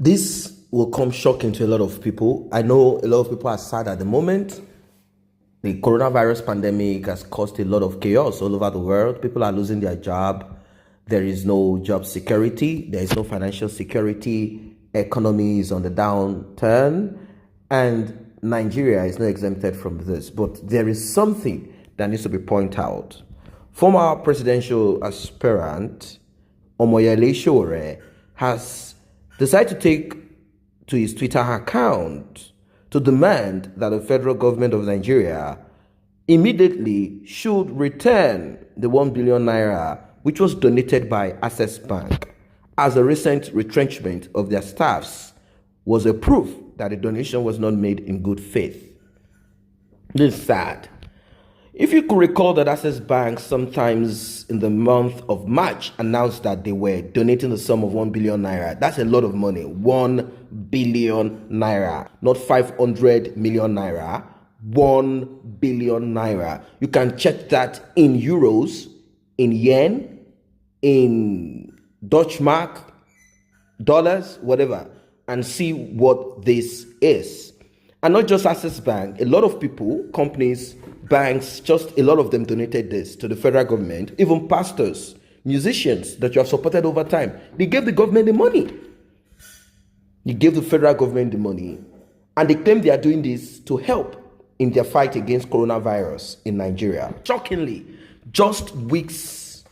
This will come shocking to a lot of people. I know a lot of people are sad at the moment. The coronavirus pandemic has caused a lot of chaos all over the world. People are losing their job. There is no job security. There is no financial security. Economy is on the downturn. And Nigeria is not exempted from this. But there is something that needs to be pointed out. Former presidential aspirant Omoyele Sowore has decided to take to his Twitter account to demand that the federal government of Nigeria immediately should return the 1 billion naira which was donated by Access Bank, as a recent retrenchment of their staffs was a proof that the donation was not made in good faith. This is sad. If you could recall that Access Bank sometimes in the month of March announced that they were donating the sum of 1 billion naira. That's a lot of money. 1 billion naira, not 500 million naira. 1 billion naira. You can check that in euros, in yen, in Dutch mark, dollars, whatever, and see what this is. And not just Access Bank, a lot of people, companies, banks, just a lot of them donated this to the federal government. Even pastors, musicians that you have supported over time, they gave the government the money. They gave the federal government the money, and they claim they are doing this to help in their fight against coronavirus in Nigeria. Shockingly, just weeks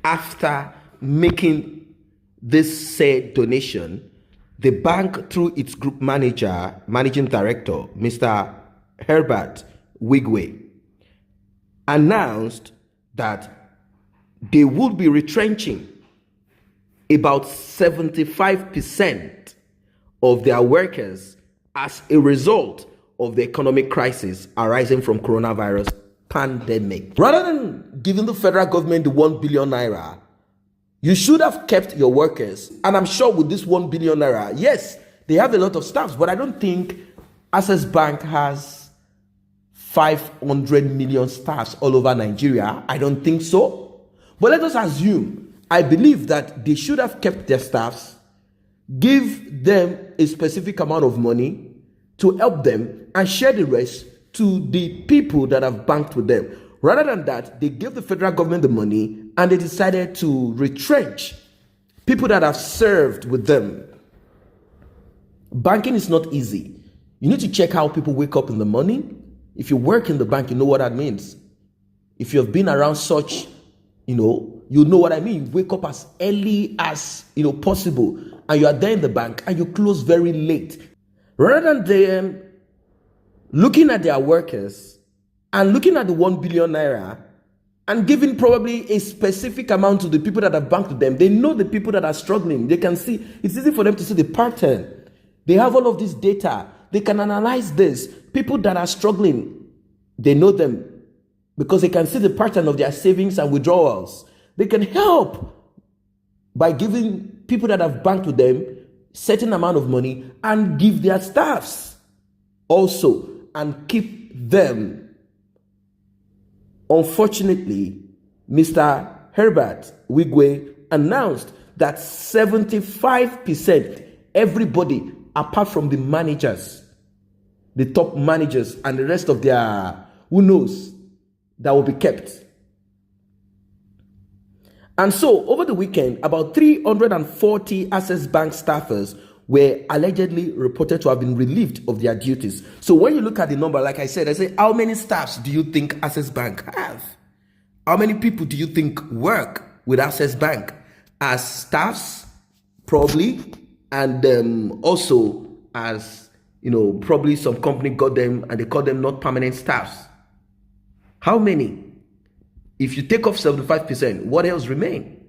after making this said donation, the bank, through its group managing director, Mr. Herbert Wigwe, announced that they would be retrenching about 75% of their workers as a result of the economic crisis arising from coronavirus pandemic. Rather than giving the federal government the 1 billion naira, you should have kept your workers. And I'm sure with this 1 billion naira, yes, they have a lot of staff, but I don't think Access Bank has 500 million staffs all over Nigeria. I don't think so. But let us assume, I believe that they should have kept their staffs, give them a specific amount of money to help them, and share the rest to the people that have banked with them. Rather than that, they gave the federal government the money and they decided to retrench people that have served with them. Banking is not easy. You need to check how people wake up in the morning. If you work in the bank, you know what that means. If you have been around such, you know what I mean. You wake up as early as possible, and you are there in the bank and you close very late. Rather than them looking at their workers and looking at the 1 billion naira and giving probably a specific amount to the people that have banked with them. They know the people that are struggling. They can see, it's easy for them to see the pattern. They have all of this data. They can analyze this. People that are struggling, they know them because they can see the pattern of their savings and withdrawals. They can help by giving people that have banked with them certain amount of money and give their staffs also and keep them. Unfortunately, Mr. Herbert Wigwe announced that 75%, everybody apart from the managers, the top managers and the rest of their who knows, that will be kept. And so over the weekend, about 340 Access Bank staffers were allegedly reported to have been relieved of their duties. So when you look at the number, like I say, how many staffs do you think Access Bank have? How many people do you think work with Access Bank as staffs, probably, and also as, probably some company got them and they call them not permanent staffs? How many? If you take off 75%, what else remain?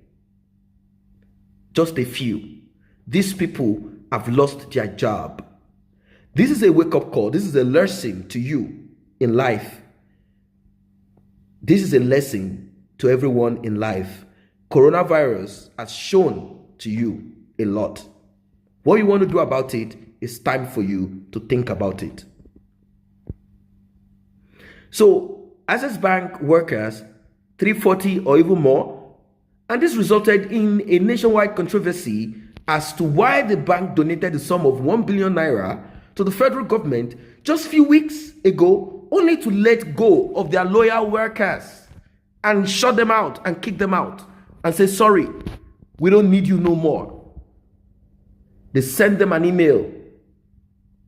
Just a few. These people have lost their job. This is a wake-up call. This is a lesson to you in life. This is a lesson to everyone in life. Coronavirus has shown to you a lot. What you want to do about it is time for you to think about it. So, Access Bank workers, 340 or even more, and this resulted in a nationwide controversy as to why the bank donated the sum of 1 billion naira to the federal government just a few weeks ago, only to let go of their loyal workers and shut them out and kick them out and say, sorry, we don't need you no more. They send them an email,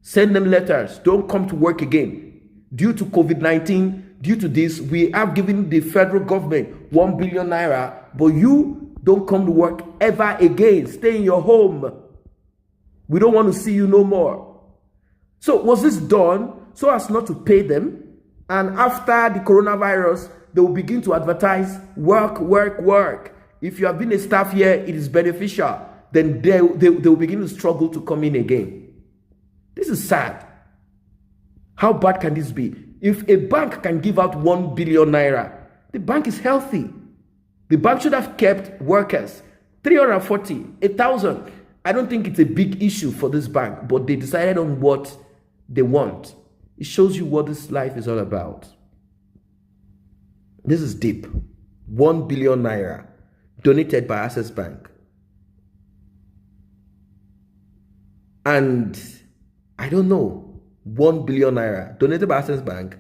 send them letters, don't come to work again. Due to COVID-19, due to this, we have given the federal government 1 billion naira, but you don't come to work ever again. Stay in your home. We don't want to see you no more. So was this done so as not to pay them? And after the coronavirus, they will begin to advertise work, work, work. If you have been a staff here, it is beneficial. Then they will begin to struggle to come in again. This is sad. How bad can this be? If a bank can give out 1 billion naira, the bank is healthy. The bank should have kept workers. 340, 1,000. I don't think it's a big issue for this bank, but they decided on what they want. It shows you what this life is all about. This is deep. 1 billion naira donated by Access Bank. And I don't know, 1 billion naira donated by Access Bank.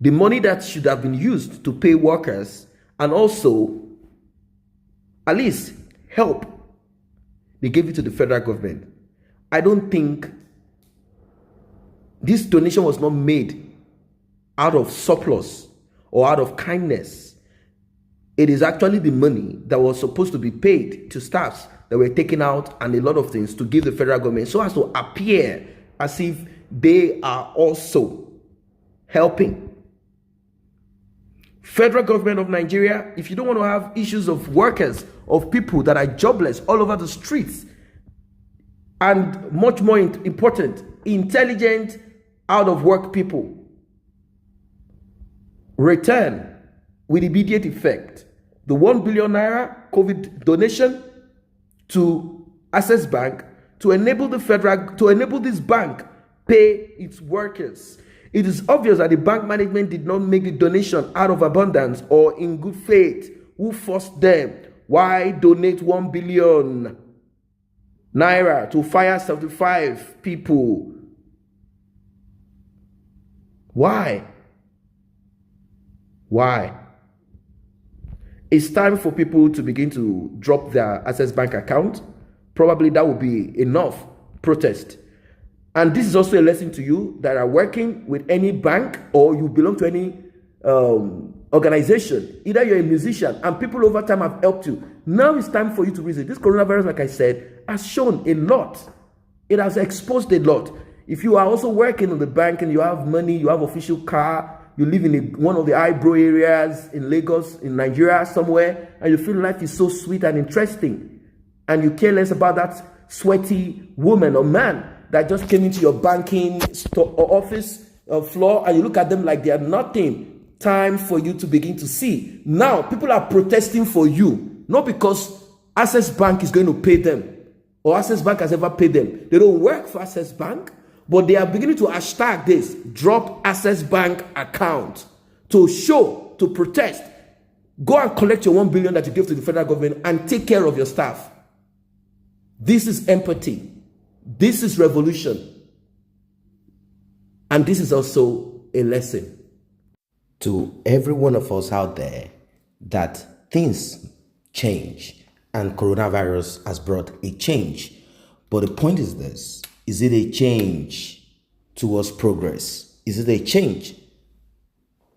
The money that should have been used to pay workers and also at least help, they gave it to the federal government. I don't think this donation was not made out of surplus or out of kindness. It is actually the money that was supposed to be paid to staffs that were taken out and a lot of things to give the federal government so as to appear as if they are also helping. Federal government of Nigeria, if you don't want to have issues of workers, of people that are jobless all over the streets, and much more important, intelligent, out of work people, return with immediate effect the 1 billion naira COVID donation to Access Bank to enable this bank pay its workers. It is obvious that the bank management did not make the donation out of abundance or in good faith. Who forced them? Why donate 1 billion naira to fire 75 people? Why? Why? It's time for people to begin to drop their Access Bank account. Probably that will be enough protest. And this is also a lesson to you that are working with any bank or you belong to any organization. Either you're a musician and people over time have helped you. Now it's time for you to reason. This coronavirus, like I said, has shown a lot. It has exposed a lot. If you are also working in the bank and you have money, you have official car, you live in one of the eyebrow areas in Lagos, in Nigeria somewhere, and you feel life is so sweet and interesting, and you care less about that sweaty woman or man that just came into your banking or office floor, and you look at them like they are nothing. Time for you to begin to see. Now, people are protesting for you, not because Access Bank is going to pay them, or Access Bank has ever paid them. They don't work for Access Bank, but they are beginning to hashtag this, drop Access Bank account, to show, to protest. Go and collect your 1 billion that you give to the federal government and take care of your staff. This is empathy. This is revolution. And this is also a lesson to every one of us out there that things change and coronavirus has brought a change. But the point is this, is it a change towards progress? Is it a change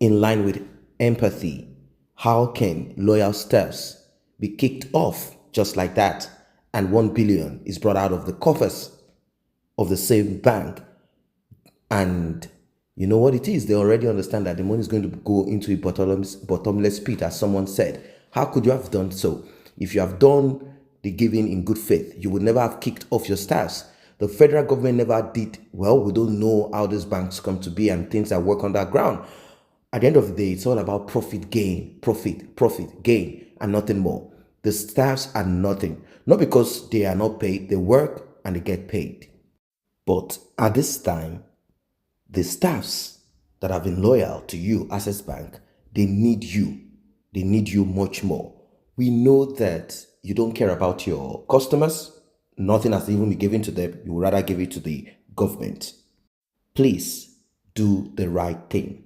in line with empathy? How can loyal staffs be kicked off just like that and 1 billion is brought out of the coffers of the same bank? And you know what it is? They already understand that the money is going to go into a bottomless pit, as someone said. How could you have done so? If you have done the giving in good faith, you would never have kicked off your staffs. The federal government never did. Well, we don't know how these banks come to be and things that work underground. At the end of the day, it's all about profit gain, profit gain, and nothing more. The staffs are nothing. Not because they are not paid, they work and they get paid. But at this time, the staffs that have been loyal to you, Access Bank, they need you. They need you much more. We know that you don't care about your customers. Nothing has even been given to them. You would rather give it to the government. Please do the right thing.